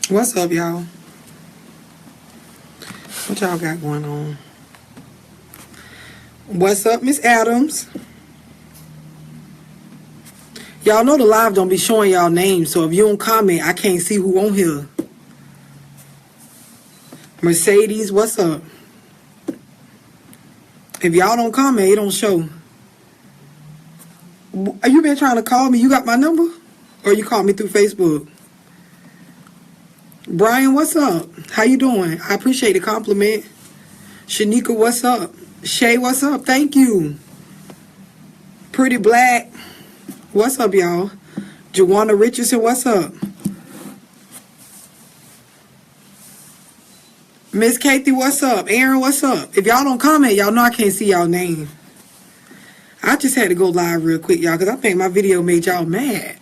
What's up, y'all? What y'all got going on? What's up, Miss Adams? Y'all know the live don't be showing y'all names, so if you don't comment, I can't see who on here. Mercedes, what's up? If y'all don't comment, it don't show. Are you been trying to call me? You got my number? Or you called me through Facebook? Brian, what's up? How you doing? I appreciate the compliment. Shanika, what's up? Shay, what's up? Thank you. Pretty Black, what's up, y'all? Joanna Richardson, what's up? Miss Kathy, what's up? Aaron, what's up? If y'all don't comment, y'all know I can't see y'all name. I just had to go live real quick, y'all, because I think my video made y'all mad.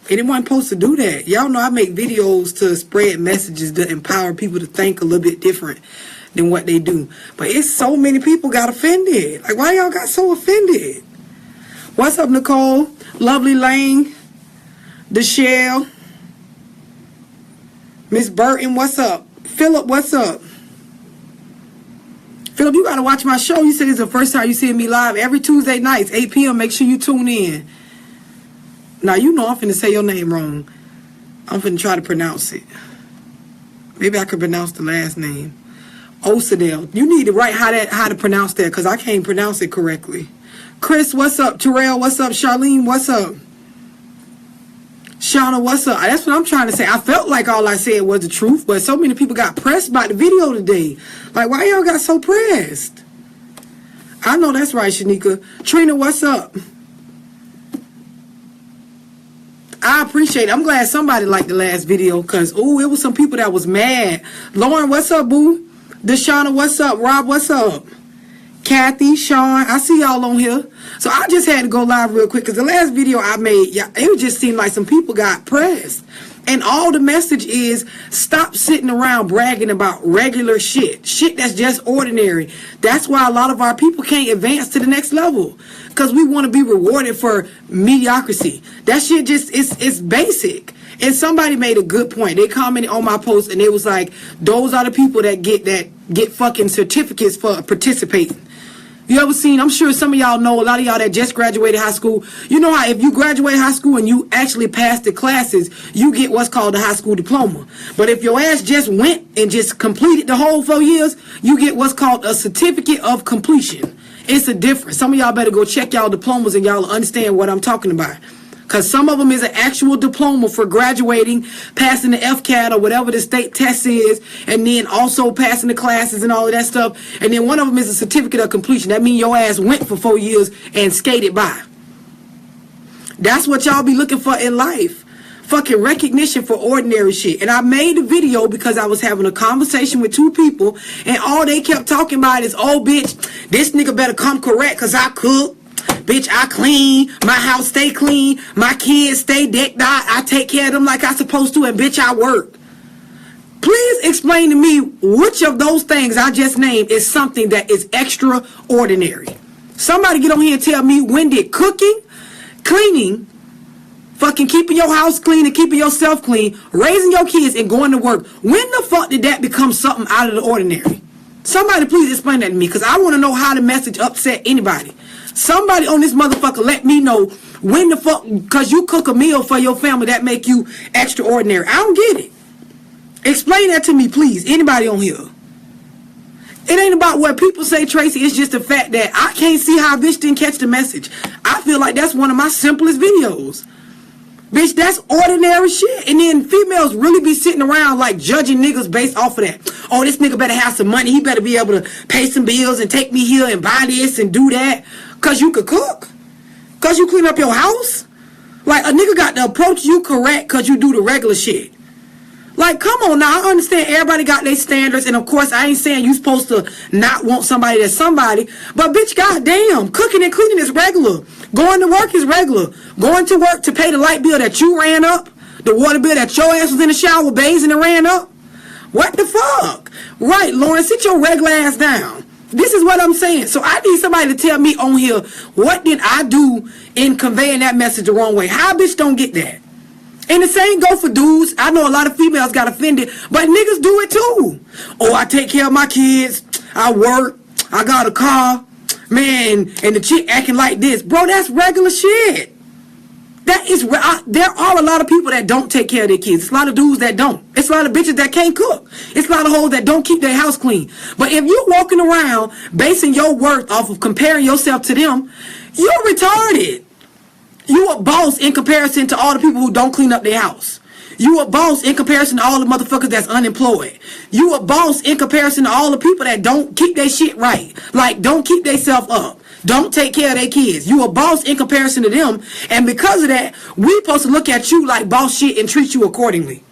Anyone supposed to do that? Y'all know I make videos to spread messages to empower people to think a little bit different than what they do. But it's so many people got offended. Like, why y'all got so offended? What's up, Nicole? Lovely Lane. Deshelle. Miss Burton, what's up? Philip, what's up? Philip, you got to watch my show. You said it's the first time you see me live. Every Tuesday nights, 8 p.m. Make sure you tune in. Now, you know I'm finna say your name wrong. I'm finna try to pronounce it. Maybe I could pronounce the last name. Osadell. You need to write how to pronounce that, because I can't pronounce it correctly. Chris, what's up? Terrell, what's up? Charlene, what's up? Shauna, what's up? That's what I'm trying to say. I felt like all I said was the truth, but so many people got pressed by the video today. Like, why y'all got so pressed? I know that's right, Shanika. Trina, what's up? I appreciate it. I'm glad somebody liked the last video, because, ooh, it was some people that was mad. Lauren, what's up, boo? Deshauna, what's up? Rob, what's up? Kathy, Sean, I see y'all on here. So I just had to go live real quick, because the last video I made, it just seemed like some people got pressed. And all the message is, stop sitting around bragging about regular shit. Shit that's just ordinary. That's why a lot of our people can't advance to the next level. Because we want to be rewarded for mediocrity. That shit just, it's basic. And somebody made a good point. They commented on my post and it was like, those are the people that get fucking certificates for participating. You ever seen, I'm sure some of y'all know, a lot of y'all that just graduated high school, you know how if you graduate high school and you actually pass the classes, you get what's called a high school diploma. But if your ass just went and just completed the whole 4 years, you get what's called a certificate of completion. It's a difference. Some of y'all better go check y'all diplomas and y'all understand what I'm talking about. Because some of them is an actual diploma for graduating, passing the FCAT or whatever the state test is, and then also passing the classes and all of that stuff. And then one of them is a certificate of completion. That means your ass went for 4 years and skated by. That's what y'all be looking for in life. Fucking recognition for ordinary shit. And I made a video because I was having a conversation with two people, and all they kept talking about is, oh, bitch, this nigga better come correct because I cook. Bitch, I clean. My house stay clean. My kids stay decked out. I take care of them like I supposed to. And bitch, I work. Please explain to me which of those things I just named is something that is extraordinary. Somebody get on here and tell me, when did cooking, cleaning, fucking keeping your house clean and keeping yourself clean, raising your kids and going to work, when the fuck did that become something out of the ordinary? Somebody please explain that to me, because I want to know how the message upset anybody. Somebody on this motherfucker let me know when the fuck, because you cook a meal for your family, that make you extraordinary. I don't get it. Explain that to me, please. Anybody on here. It ain't about what people say, Tracy. It's just the fact that I can't see how bitch didn't catch the message. I feel like that's one of my simplest videos. Bitch, that's ordinary shit. And then females really be sitting around like judging niggas based off of that. Oh, this nigga better have some money. He better be able to pay some bills and take me here and buy this and do that. Because you could cook. Because you clean up your house. Like, a nigga got to approach you correct because you do the regular shit. Like, come on now. I understand everybody got their standards. And, of course, I ain't saying you supposed to not want somebody that's somebody. But, bitch, goddamn, cooking and cleaning is regular. Going to work is regular. Going to work to pay the light bill that you ran up. The water bill that your ass was in the shower bathing and ran up. What the fuck? Right, Lauren, sit your regular ass down. This is what I'm saying. So I need somebody to tell me on here, what did I do in conveying that message the wrong way? How bitch don't get that? And the same go for dudes. I know a lot of females got offended, but niggas do it too. Oh, I take care of my kids. I work. I got a car. Man, and the chick acting like this. Bro, that's regular shit. That is, there are a lot of people that don't take care of their kids. It's a lot of dudes that don't. It's a lot of bitches that can't cook. It's a lot of hoes that don't keep their house clean. But if you're walking around basing your worth off of comparing yourself to them, you're retarded. You a boss in comparison to all the people who don't clean up their house. You a boss in comparison to all the motherfuckers that's unemployed. You a boss in comparison to all the people that don't keep their shit right. Like, don't keep their self up. Don't take care of their kids. You a boss in comparison to them. And because of that, we supposed to look at you like boss shit and treat you accordingly.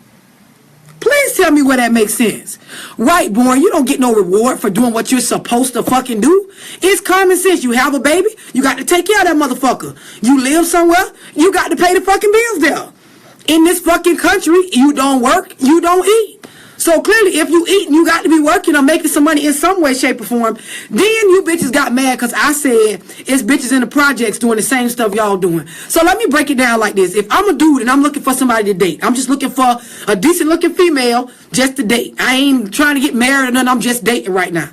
Please tell me where that makes sense. Right, Born, you don't get no reward for doing what you're supposed to fucking do. It's common sense. You have a baby, you got to take care of that motherfucker. You live somewhere, you got to pay the fucking bills there. In this fucking country, you don't work, you don't eat. So clearly, if you eat and you got to be working or making some money in some way, shape, or form, then you bitches got mad because I said it's bitches in the projects doing the same stuff y'all doing. So let me break it down like this. If I'm a dude and I'm looking for somebody to date, I'm just looking for a decent looking female just to date. I ain't trying to get married or nothing. I'm just dating right now.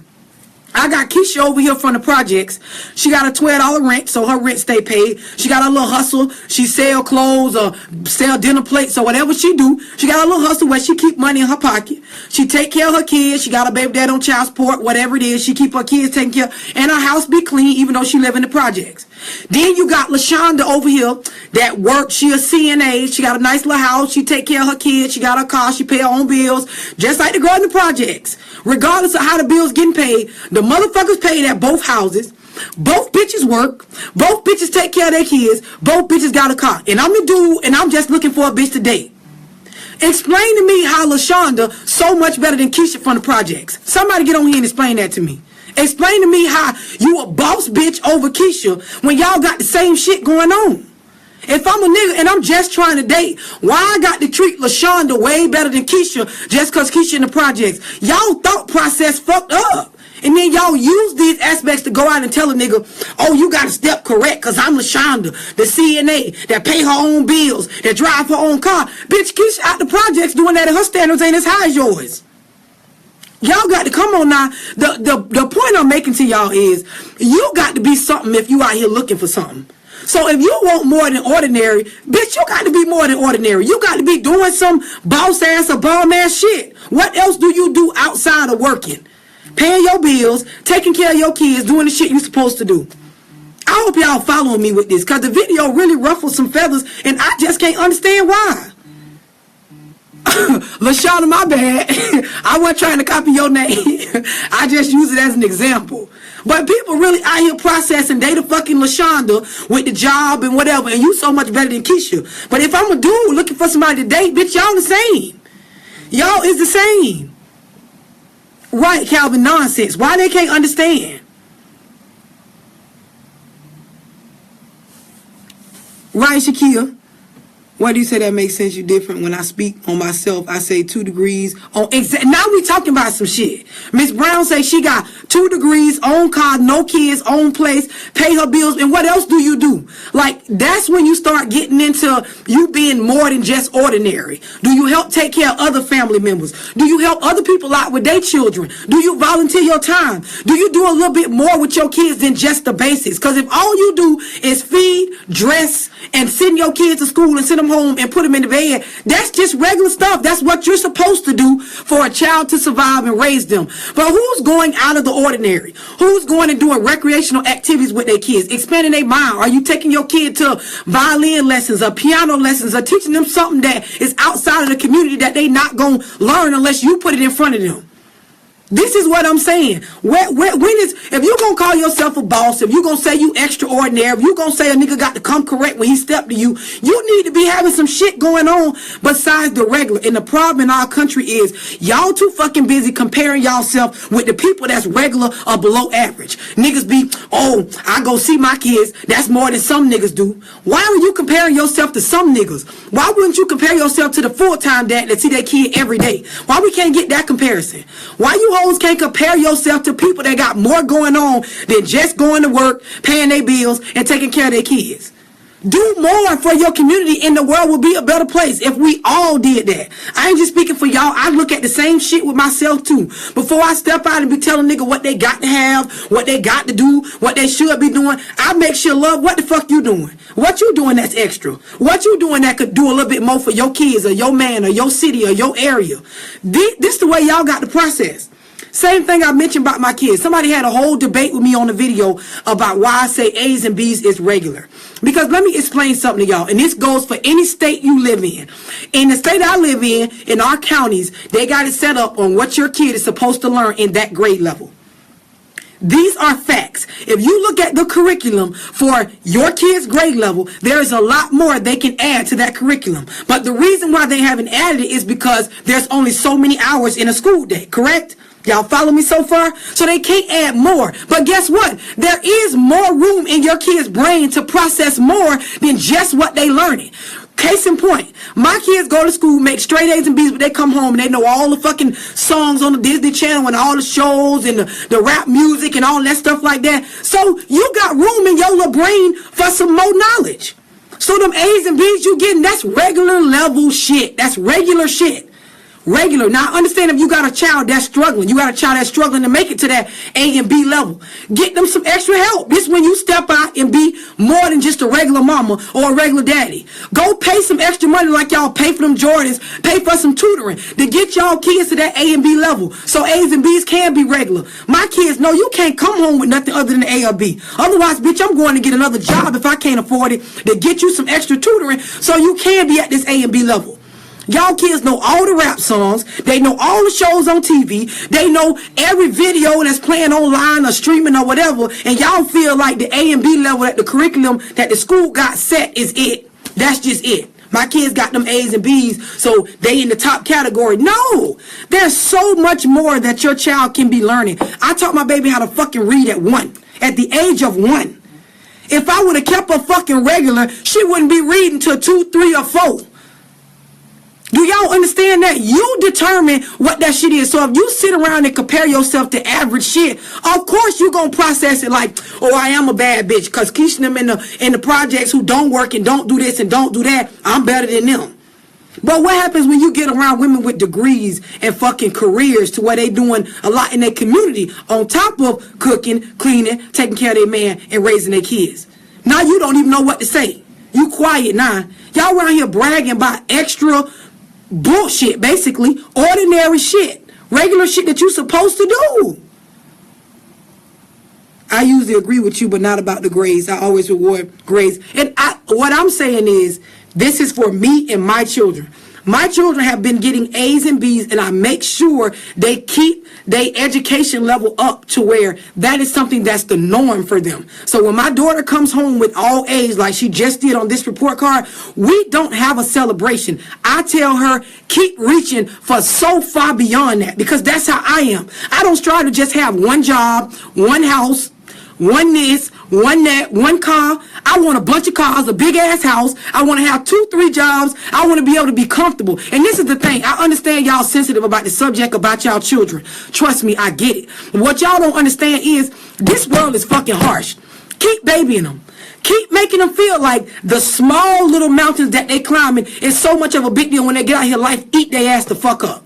I got Keisha over here from the projects. She got a $12 rent, so her rent stay paid. She got a little hustle. She sell clothes or sell dinner plates or whatever she do. She got a little hustle where she keep money in her pocket. She take care of her kids. She got a baby dad on child support, whatever it is. She keep her kids taken care of. And her house be clean even though she live in the projects. Then you got LaShonda over here that works. She a CNA. She got a nice little house. She take care of her kids. She got her car. She pay her own bills. Just like the girl in the projects. Regardless of how the bills getting paid, the motherfuckers paid at both houses. Both bitches work. Both bitches take care of their kids. Both bitches got a car. And I'm the dude and I'm just looking for a bitch to date. Explain to me how LaShonda so much better than Keisha from the projects. Somebody get on here and explain that to me. Explain to me how you a boss bitch over Keisha when y'all got the same shit going on. If I'm a nigga and I'm just trying to date, why I got to treat LaShonda way better than Keisha just because Keisha in the projects? Y'all thought process fucked up. And then y'all use these aspects to go out and tell a nigga, oh, you got to step correct because I'm LaShonda, the CNA, that pay her own bills, that drive her own car. Bitch, Keisha out the projects doing that and her standards ain't as high as yours. Y'all got to come on now. The point I'm making to y'all is you got to be something if you out here looking for something. So if you want more than ordinary, bitch, you got to be more than ordinary. You got to be doing some boss ass or bomb ass shit. What else do you do outside of working? Paying your bills, taking care of your kids, doing the shit you supposed to do. I hope y'all following me with this because the video really ruffles some feathers and I just can't understand why. LaShonda, my bad. I wasn't trying to copy your name. I just use it as an example. But people really out here processing they the fucking LaShonda with the job and whatever, and you so much better than Keisha. But if I'm a dude looking for somebody to date, bitch, y'all the same. Y'all is the same. Right, Calvin, nonsense. Why they can't understand? Right, Shakia? Why do you say that makes sense? You different. When I speak on myself, I say 2 degrees. Now we talking about some shit. Miss Brown say she got 2 degrees, own car, no kids, own place, pay her bills. And what else do you do? Like, that's when you start getting into you being more than just ordinary. Do you help take care of other family members? Do you help other people out with their children? Do you volunteer your time? Do you do a little bit more with your kids than just the basics? Because if all you do is feed, dress, and send your kids to school and send them home and put them in the bed, that's just regular stuff. That's what you're supposed to do for a child to survive and raise them. But who's going out of the ordinary? Who's going and doing recreational activities with their kids, expanding their mind? Are you taking your kid to violin lessons or piano lessons or teaching them something that is outside of the community that they not going to learn unless you put it in front of them? This is what I'm saying. If you're going to call yourself a boss, if you're going to say you extraordinary, if you're going to say a nigga got to come correct when he stepped to you, you need to be having some shit going on besides the regular. And the problem in our country is y'all too fucking busy comparing yourself with the people that's regular or below average. Niggas be, oh, I go see my kids. That's more than some niggas do. Why are you comparing yourself to some niggas? Why wouldn't you compare yourself to the full-time dad that see their kid every day? Why we can't get that comparison? Why you hoes can't compare yourself to people that got more going on than just going to work, paying their bills, and taking care of their kids? Do more for your community and the world will be a better place if we all did that. I ain't just speaking for y'all. I look at the same shit with myself too. Before I step out and be telling nigga what they got to have, what they got to do, what they should be doing, I make sure, love, what the fuck you doing? What you doing that's extra? What you doing that could do a little bit more for your kids or your man or your city or your area? This the way y'all got the process. Same thing I mentioned about my kids. Somebody had a whole debate with me on the video about why I say A's and B's is regular. Because let me explain something to y'all. And this goes for any state you live in. In the state I live in our counties, they got it set up on what your kid is supposed to learn in that grade level. These are facts. If you look at the curriculum for your kid's grade level, there is a lot more they can add to that curriculum. But the reason why they haven't added it is because there's only so many hours in a school day, correct? Y'all follow me so far? So they can't add more. But guess what? There is more room in your kid's brain to process more than just what they learning. Case in point, my kids go to school, make straight A's and B's, but they come home and they know all the fucking songs on the Disney Channel and all the shows and the rap music and all that stuff like that. So you got room in your little brain for some more knowledge. So them A's and B's you getting, that's regular level shit. That's regular shit. Regular. Now, understand if you got a child that's struggling. You got a child that's struggling to make it to that A and B level. Get them some extra help. This is when you step out and be more than just a regular mama or a regular daddy. Go pay some extra money like y'all pay for them Jordans. Pay for some tutoring to get y'all kids to that A and B level. So A's and B's can be regular. My kids know you can't come home with nothing other than A or B. Otherwise, bitch, I'm going to get another job if I can't afford it to get you some extra tutoring so you can be at this A and B level. Y'all kids know all the rap songs. They know all the shows on TV. They know every video that's playing online or streaming or whatever. And y'all feel like the A and B level that the curriculum that the school got set is it. That's just it. My kids got them A's and B's, so they in the top category. No! There's so much more that your child can be learning. I taught my baby how to fucking read at 1. At the age of 1. If I would have kept her fucking regular, she wouldn't be reading till 2, 3, or 4. Do y'all understand that? You determine what that shit is. So if you sit around and compare yourself to average shit, of course you're going to process it like, oh, I am a bad bitch. Because Keisha them in the projects who don't work and don't do this and don't do that, I'm better than them. But what happens when you get around women with degrees and fucking careers to where they doing a lot in their community on top of cooking, cleaning, taking care of their man, and raising their kids? Now you don't even know what to say. You quiet now. Y'all around here bragging about extra bullshit, basically. Ordinary shit. Regular shit that you supposed to do. I usually agree with you, but not about the grades. I always reward grades. And what I'm saying is, this is for me and my children. My children have been getting A's and B's, and I make sure they keep their education level up to where that is something that's the norm for them. So when my daughter comes home with all A's like she just did on this report card, we don't have a celebration. I tell her, keep reaching for so far beyond that, because that's how I am. I don't strive to just have one job, one house, one this, one that, one car. I want a bunch of cars, a big ass house. I want to have 2, 3 jobs. I want to be able to be comfortable. And this is the thing. I understand y'all sensitive about the subject about y'all children. Trust me, I get it. What y'all don't understand is this world is fucking harsh. Keep babying them. Keep making them feel like the small little mountains that they climbing is so much of a big deal. When they get out here, life eat their ass the fuck up.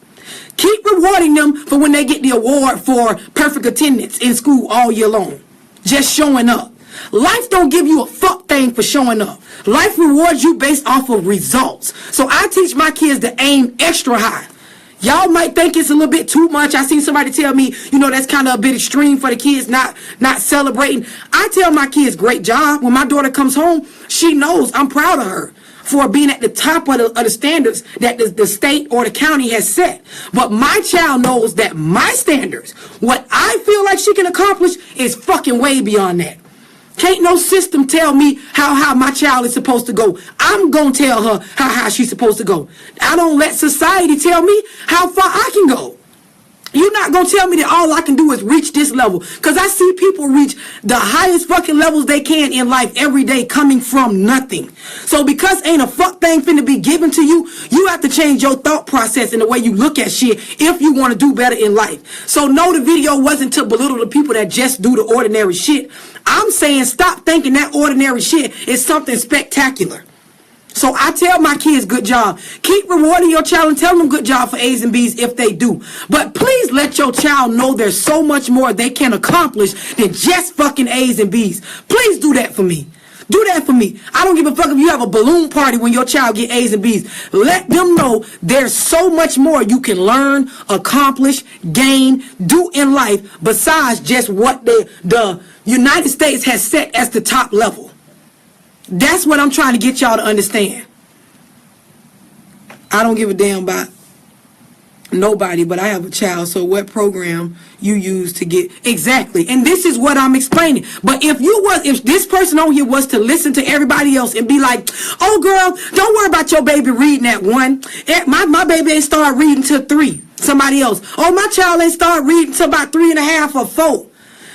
Keep rewarding them for when they get the award for perfect attendance in school all year long. Just showing up. Life don't give you a fuck thing for showing up. Life rewards you based off of results. So I teach my kids to aim extra high. Y'all might think it's a little bit too much. I seen somebody tell me, that's kind of a bit extreme for the kids not celebrating. I tell my kids, great job. When my daughter comes home, she knows I'm proud of her for being at the top of the standards that the state or the county has set. But my child knows that my standards, what I feel like she can accomplish, is fucking way beyond that. Can't no system tell me how high my child is supposed to go. I'm going to tell her how high she's supposed to go. I don't let society tell me how far I can go. You're not going to tell me that all I can do is reach this level. Because I see people reach the highest fucking levels they can in life every day coming from nothing. So because ain't a fuck thing finna be given to you, you have to change your thought process and the way you look at shit if you want to do better in life. So no, the video wasn't to belittle the people that just do the ordinary shit. I'm saying stop thinking that ordinary shit is something spectacular. So I tell my kids, good job. Keep rewarding your child and tell them good job for A's and B's if they do. But please let your child know there's so much more they can accomplish than just fucking A's and B's. Please do that for me. Do that for me. I don't give a fuck if you have a balloon party when your child get A's and B's. Let them know there's so much more you can learn, accomplish, gain, do in life besides just what the United States has set as the top level. That's what I'm trying to get y'all to understand. I don't give a damn about nobody, but I have a child. So what program you use to get exactly? And this is what I'm explaining. But if this person on here was to listen to everybody else and be like, oh girl, don't worry about your baby reading at 1. My baby ain't start reading till 3. Somebody else. Oh, my child ain't start reading till about 3.5 or 4.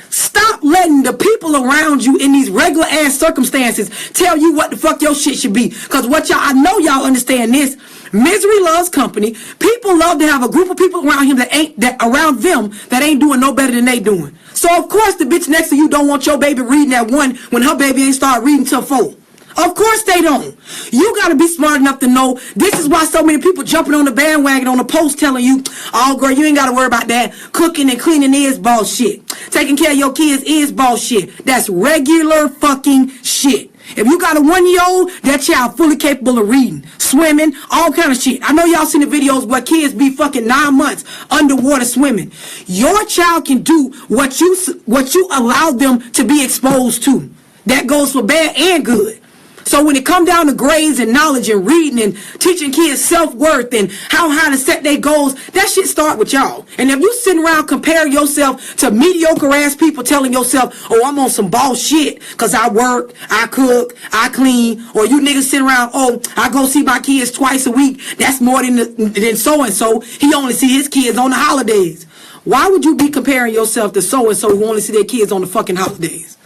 Stop letting the people around you in these regular ass circumstances tell you what the fuck your shit should be. Cause I know y'all understand this. Misery loves company. People love to have a group of people around him that ain't doing no better than they doing. So of course the bitch next to you don't want your baby reading at 1 when her baby ain't start reading till 4. Of course they don't. You got to be smart enough to know this is why so many people jumping on the bandwagon on the post telling you, oh girl, you ain't got to worry about that. Cooking and cleaning is bullshit. Taking care of your kids is bullshit. That's regular fucking shit. If you got a 1-year-old, that child fully capable of reading, swimming, all kind of shit. I know y'all seen the videos where kids be fucking 9 months underwater swimming. Your child can do what you allow them to be exposed to. That goes for bad and good. So when it come down to grades and knowledge and reading and teaching kids self-worth and how high to set their goals, that shit start with y'all. And if you sitting around comparing yourself to mediocre ass people telling yourself, oh, I'm on some boss shit because I work, I cook, I clean, or you niggas sitting around, oh, I go see my kids twice a week, that's more than so-and-so, he only see his kids on the holidays. Why would you be comparing yourself to so-and-so who only see their kids on the fucking holidays?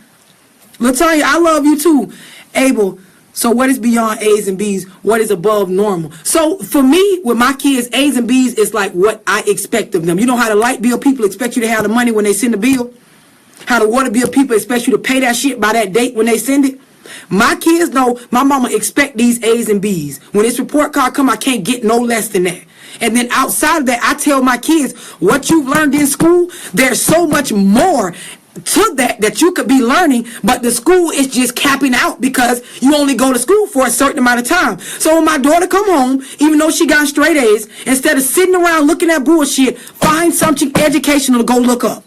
Latonya, I love you too. Abel, so what is beyond A's and B's? What is above normal? So for me, with my kids, A's and B's is like what I expect of them. You know how the light bill people expect you to have the money when they send the bill? How the water bill people expect you to pay that shit by that date when they send it? My kids know my mama expect these A's and B's. When this report card come, I can't get no less than that. And then outside of that, I tell my kids, what you've learned in school, there's so much more to that you could be learning, but the school is just capping out because you only go to school for a certain amount of time. So when my daughter come home, even though she got straight A's, instead of sitting around looking at bullshit, find something educational to go look up.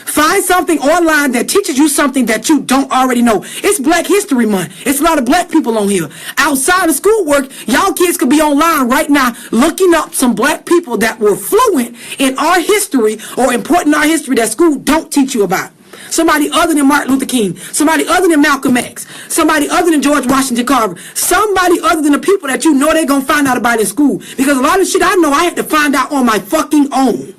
Find something online that teaches you something that you don't already know. It's Black History Month. It's a lot of black people on here. Outside of schoolwork, y'all kids could be online right now looking up some black people that were fluent in our history or important in our history that school don't teach you about. Somebody other than Martin Luther King, somebody other than Malcolm X, somebody other than George Washington Carver, somebody other than the people that you know they're going to find out about in school. Because a lot of shit I know I had to find out on my fucking own.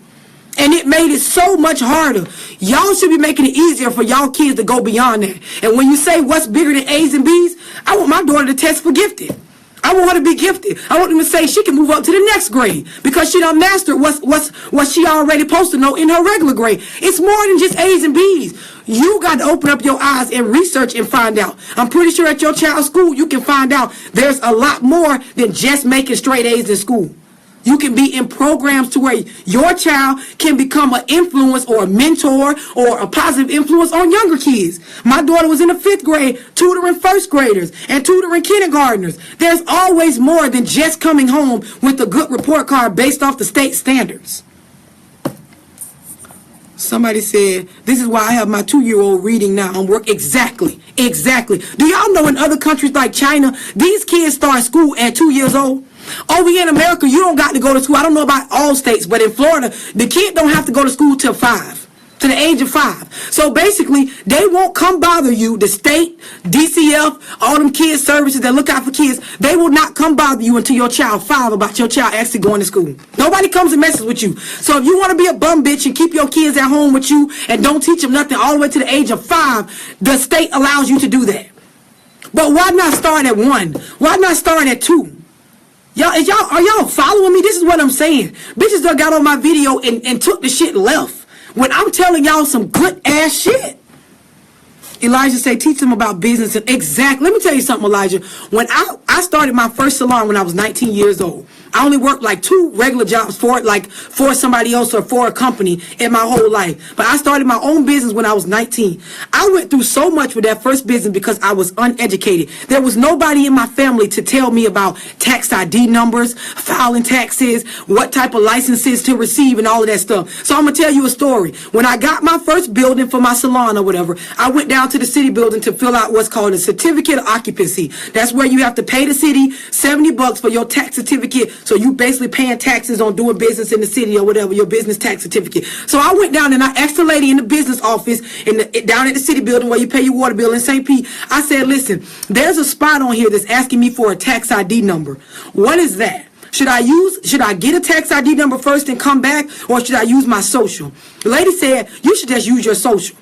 And it made it so much harder. Y'all should be making it easier for y'all kids to go beyond that. And when you say what's bigger than A's and B's, I want my daughter to test for gifted. I want her to be gifted. I want them to say she can move up to the next grade because she done mastered what she already supposed to know in her regular grade. It's more than just A's and B's. You got to open up your eyes and research and find out. I'm pretty sure at your child's school you can find out there's a lot more than just making straight A's in school. You can be in programs to where your child can become an influence or a mentor or a positive influence on younger kids. My daughter was in the 5th grade tutoring first graders and tutoring kindergartners. There's always more than just coming home with a good report card based off the state standards. Somebody said, this is why I have my 2-year-old reading now on work. Exactly. Do y'all know in other countries like China, these kids start school at 2 years old? Over here in America, you don't got to go to school. I don't know about all states, but in Florida, the kid don't have to go to school till 5. To the age of 5. So basically, they won't come bother you. The state, DCF, all them kids services that look out for kids, they will not come bother you until your child 5 about your child actually going to school. Nobody comes and messes with you. So if you want to be a bum bitch and keep your kids at home with you and don't teach them nothing all the way to the age of 5, the state allows you to do that. But why not start at 1? Why not start at 2? Are y'all following me? This is what I'm saying. Bitches done got on my video and took the shit left. When I'm telling y'all some good ass shit. Elijah say, teach them about business. And exactly. Let me tell you something, Elijah. When I started my first salon when I was 19 years old. I only worked like 2 regular jobs for somebody else or for a company in my whole life. But I started my own business when I was 19. I went through so much with that first business because I was uneducated. There was nobody in my family to tell me about tax ID numbers, filing taxes, what type of licenses to receive and all of that stuff. So I'm going to tell you a story. When I got my first building for my salon or whatever, I went down to the city building to fill out what's called a certificate of occupancy. That's where you have to pay the city $70 for your tax certificate. So you basically paying taxes on doing business in the city or whatever, your business tax certificate. So I went down and I asked the lady in the business office down at the city building where you pay your water bill in St. Pete. I said, listen, there's a spot on here that's asking me for a tax ID number. What is that? Should I get a tax ID number first and come back, or should I use my social? The lady said, you should just use your social.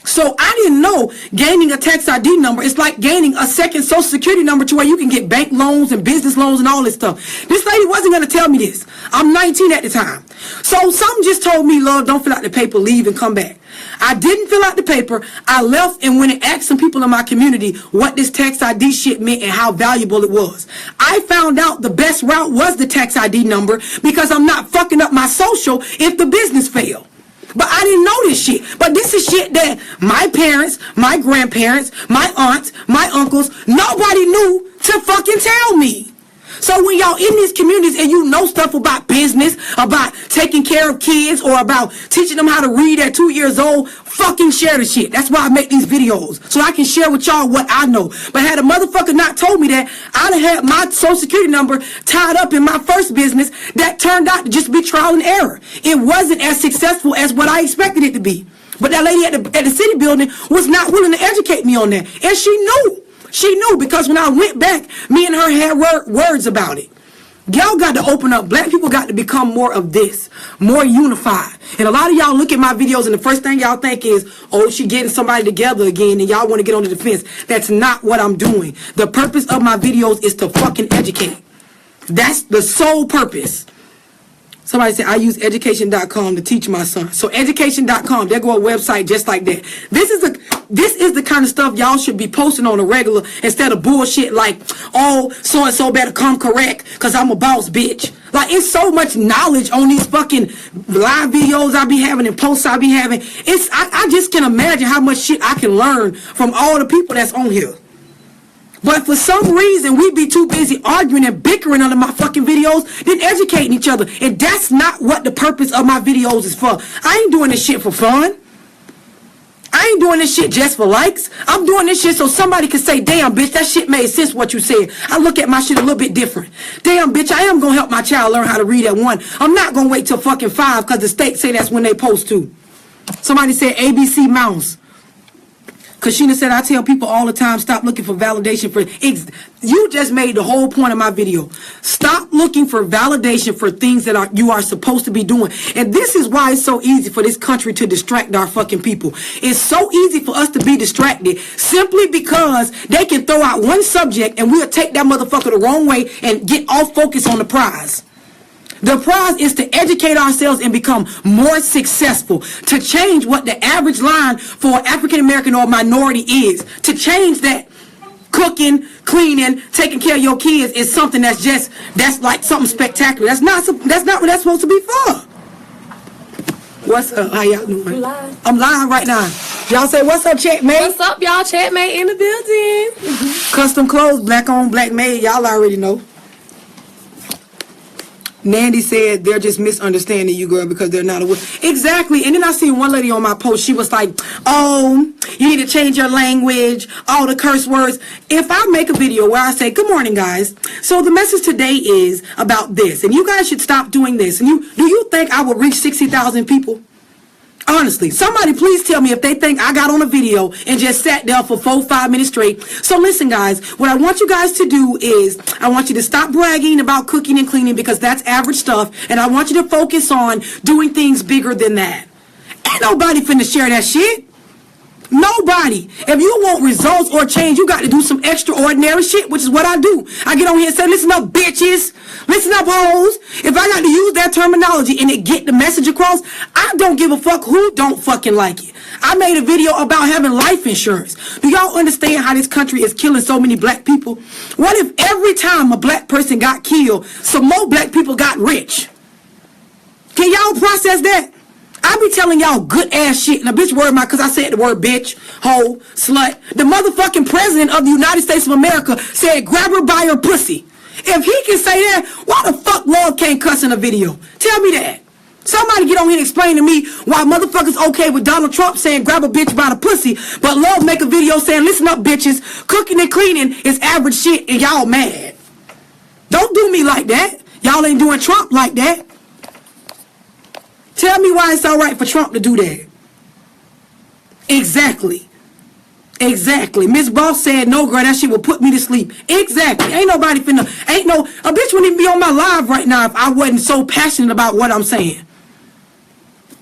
So I didn't know gaining a tax ID number is like gaining a second social security number to where you can get bank loans and business loans and all this stuff. This lady wasn't going to tell me this. I'm 19 at the time. So something just told me, love, don't fill out the paper, leave and come back. I didn't fill out the paper. I left and went and asked some people in my community what this tax ID shit meant and how valuable it was. I found out the best route was the tax ID number because I'm not fucking up my social if the business failed. But I didn't know this shit. But this is shit that my parents, my grandparents, my aunts, my uncles, nobody knew to fucking tell me. So when y'all in these communities and you know stuff about business, about taking care of kids, or about teaching them how to read at 2 years old, fucking share the shit. That's why I make these videos. So I can share with y'all what I know. But had a motherfucker not told me that, I'd have had my social security number tied up in my first business that turned out to just be trial and error. It wasn't as successful as what I expected it to be. But that lady at the city building was not willing to educate me on that. And she knew. She knew because when I went back, me and her had words about it. Y'all got to open up. Black people got to become more of this, more unified. And a lot of y'all look at my videos and the first thing y'all think is, oh, she getting somebody together again and y'all want to get on the defense. That's not what I'm doing. The purpose of my videos is to fucking educate. That's the sole purpose. Somebody said, I use education.com to teach my son. So education.com, there go a website just like that. This is the kind of stuff y'all should be posting on a regular instead of bullshit like, oh, so-and-so better come correct because I'm a boss bitch. Like, it's so much knowledge on these fucking live videos I be having and posts I be having. I just can imagine how much shit I can learn from all the people that's on here. But for some reason, we be too busy arguing and bickering under my fucking videos than educating each other. And that's not what the purpose of my videos is for. I ain't doing this shit for fun. I ain't doing this shit just for likes. I'm doing this shit so somebody can say, damn, bitch, that shit made sense what you said. I look at my shit a little bit different. Damn, bitch, I am going to help my child learn how to read at 1. I'm not going to wait till fucking 5 because the state say that's when they supposed to. Somebody said ABC Mouse. Kashina said, I tell people all the time, stop looking for validation for... You just made the whole point of my video. Stop looking for validation for things that you are supposed to be doing. And this is why it's so easy for this country to distract our fucking people. It's so easy for us to be distracted simply because they can throw out one subject and we'll take that motherfucker the wrong way and get off focus on the prize. The prize is to educate ourselves and become more successful, to change what the average line for African American or minority is. To change that cooking, cleaning, taking care of your kids is something that's like something spectacular. That's not what that's supposed to be for. What's up? How y'all doing? Live. I'm live right now. Y'all say, what's up, Checkmate? What's up, y'all? Checkmate in the building. Custom clothes, black on, black made. Y'all already know. Nandy said they're just misunderstanding you, girl, because they're not aware. Exactly. And then I seen one lady on my post. She was like, oh, you need to change your language, all the curse words. If I make a video where I say, good morning, guys. So the message today is about this. And you guys should stop doing this. And do you think I will reach 60,000 people? Honestly, somebody please tell me if they think I got on a video and just sat there for 4-5 minutes straight. So listen, guys, what I want you guys to do is I want you to stop bragging about cooking and cleaning because that's average stuff. And I want you to focus on doing things bigger than that. Ain't nobody finna share that shit. Nobody. If you want results or change, you got to do some extraordinary shit, which is what I do. I get on here and say, listen up, bitches. Listen up, hoes. If I got to use that terminology and it get the message across, I don't give a fuck who don't fucking like it. I made a video about having life insurance. Do y'all understand how this country is killing so many black people? What if every time a black person got killed, some more black people got rich? Can y'all process that? I be telling y'all good ass shit, and a bitch word my, cause I said the word bitch, hoe, slut. The motherfucking president of the United States of America said grab her by her pussy. If he can say that, why the fuck Love can't cuss in a video? Tell me that. Somebody get on here and explain to me why motherfuckers okay with Donald Trump saying grab a bitch by the pussy, but Love make a video saying listen up bitches, cooking and cleaning is average shit and y'all mad. Don't do me like that. Y'all ain't doing Trump like that. Tell me why it's all right for Trump to do that. Exactly. Exactly. Miss Boss said, no, girl, that shit will put me to sleep. Exactly. Ain't nobody finna, a bitch wouldn't even be on my live right now if I wasn't so passionate about what I'm saying.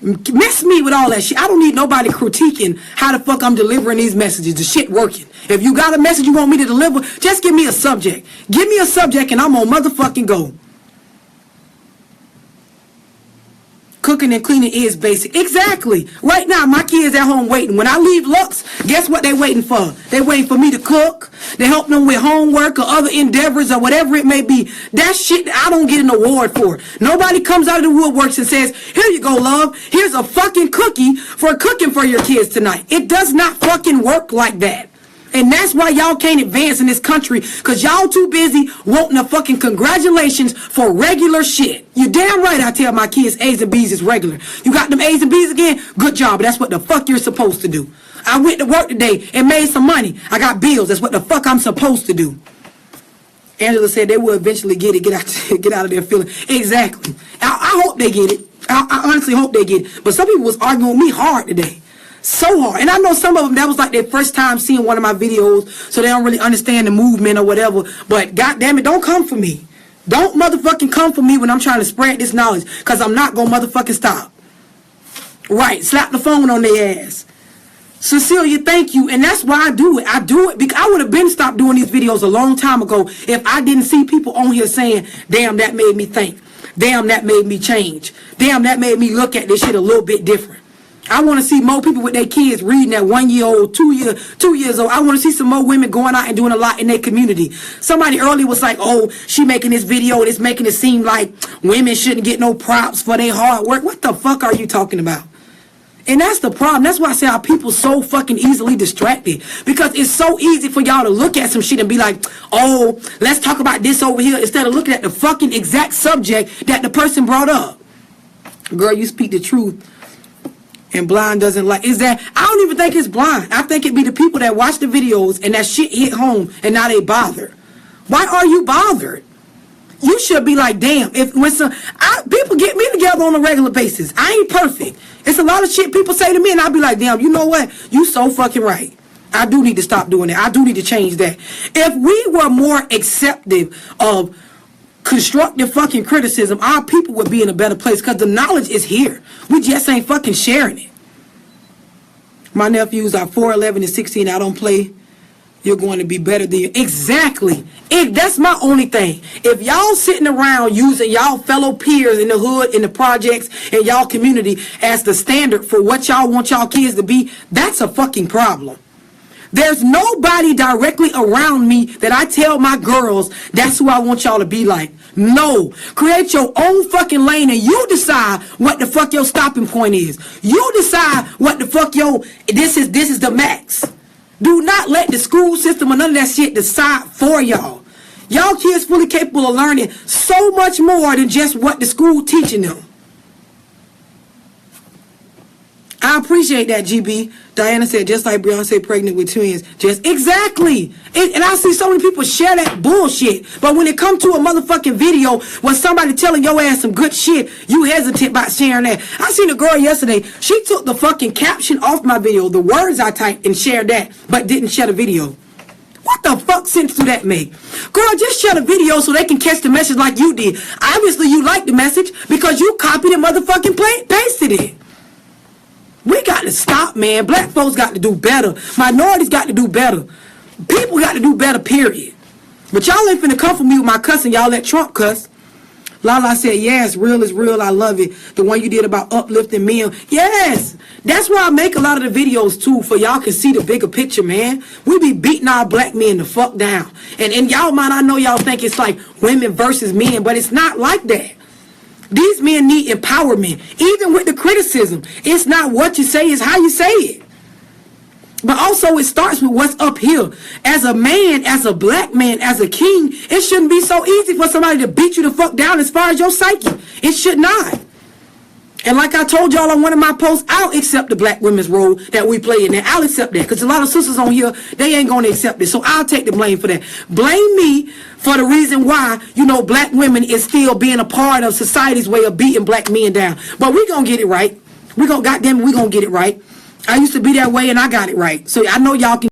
Miss me with all that shit. I don't need nobody critiquing how the fuck I'm delivering these messages. The shit working. If you got a message you want me to deliver, just give me a subject. Give me a subject and I'm on motherfucking go. Cooking and cleaning is basic. Exactly. Right now, my kids at home waiting. When I leave Lux, guess what they waiting for? They waiting for me to cook. They help them with homework or other endeavors or whatever it may be. That shit I don't get an award for. Nobody comes out of the woodworks and says, here you go, love. Here's a fucking cookie for cooking for your kids tonight. It does not fucking work like that. And that's why y'all can't advance in this country, because y'all too busy wanting a fucking congratulations for regular shit. You damn right I tell my kids A's and B's is regular. You got them A's and B's again? Good job. That's what the fuck you're supposed to do. I went to work today and made some money. I got bills. That's what the fuck I'm supposed to do. Angela said they will eventually get it. Get out of their feeling. Exactly. I hope they get it. I honestly hope they get it. But some people was arguing with me hard today. So hard. And I know some of them, that was like their first time seeing one of my videos, so they don't really understand the movement or whatever. But goddamn it, don't come for me. Don't motherfucking come for me when I'm trying to spread this knowledge, because I'm not going to motherfucking stop. Right. Slap the phone on their ass. Cecilia, thank you. And that's why I do it. I do it because I would have been stopped doing these videos a long time ago if I didn't see people on here saying, damn, that made me think. Damn, that made me change. Damn, that made me look at this shit a little bit different. I want to see more people with their kids reading that 1 year old, 2 years old. I want to see some more women going out and doing a lot in their community. Somebody earlier was like, oh, she making this video and it's making it seem like women shouldn't get no props for their hard work. What the fuck are you talking about? And that's the problem. That's why I say our people so fucking easily distracted. Because it's so easy for y'all to look at some shit and be like, oh, let's talk about this over here, instead of looking at the fucking exact subject that the person brought up. Girl, you speak the truth. And blind doesn't like, is that, I don't even think it's blind. I think it be the people that watch the videos and that shit hit home and now they bothered. Why are you bothered? You should be like, damn, people get me together on a regular basis. I ain't perfect. It's a lot of shit people say to me and I'll be like, damn, you know what? You so fucking right. I do need to stop doing that. I do need to change that. If we were more accepting of constructive fucking criticism, our people would be in a better place, because the knowledge is here. We just ain't fucking sharing it. My nephews are 4, 11, and 16. I don't play. You're going to be better than you. Exactly. That's my only thing. If y'all sitting around using y'all fellow peers in the hood, in the projects, in y'all community as the standard for what y'all want y'all kids to be, that's a fucking problem. There's nobody directly around me that I tell my girls, that's who I want y'all to be like. No. Create your own fucking lane and you decide what the fuck your stopping point is. You decide what the fuck this is the max. Do not let the school system or none of that shit decide for y'all. Y'all kids fully capable of learning so much more than just what the school teaching them. I appreciate that, GB. Diana said, just like Beyonce pregnant with twins. Just exactly. And I see so many people share that bullshit. But when it come to a motherfucking video where somebody telling your ass some good shit, you hesitant about sharing that. I seen a girl yesterday. She took the fucking caption off my video, the words I typed, and shared that, but didn't share the video. What the fuck sense do that make? Girl, just share the video so they can catch the message like you did. Obviously, you liked the message because you copied and motherfucking pasted it. We got to stop, man. Black folks got to do better. Minorities got to do better. People got to do better, period. But y'all ain't finna come for me with my cussing. Y'all let Trump cuss. Lala said, yes, real is real. I love it. The one you did about uplifting men. Yes. That's why I make a lot of the videos, too, for y'all can see the bigger picture, man. We be beating our black men the fuck down. And in y'all mind, I know y'all think it's like women versus men, but it's not like that. These men need empowerment. Even with the criticism, it's not what you say, it's how you say it. But also it starts with what's up here. As a man, as a black man, as a king, it shouldn't be so easy for somebody to beat you the fuck down as far as your psyche. It should not. And like I told y'all on one of my posts, I'll accept the black women's role that we play in there. I'll accept that. Because a lot of sisters on here, they ain't going to accept it. So I'll take the blame for that. Blame me for the reason why, you know, black women is still being a part of society's way of beating black men down. But we going to get it right. Goddamn it, we going to get it right. I used to be that way and I got it right. So I know y'all can.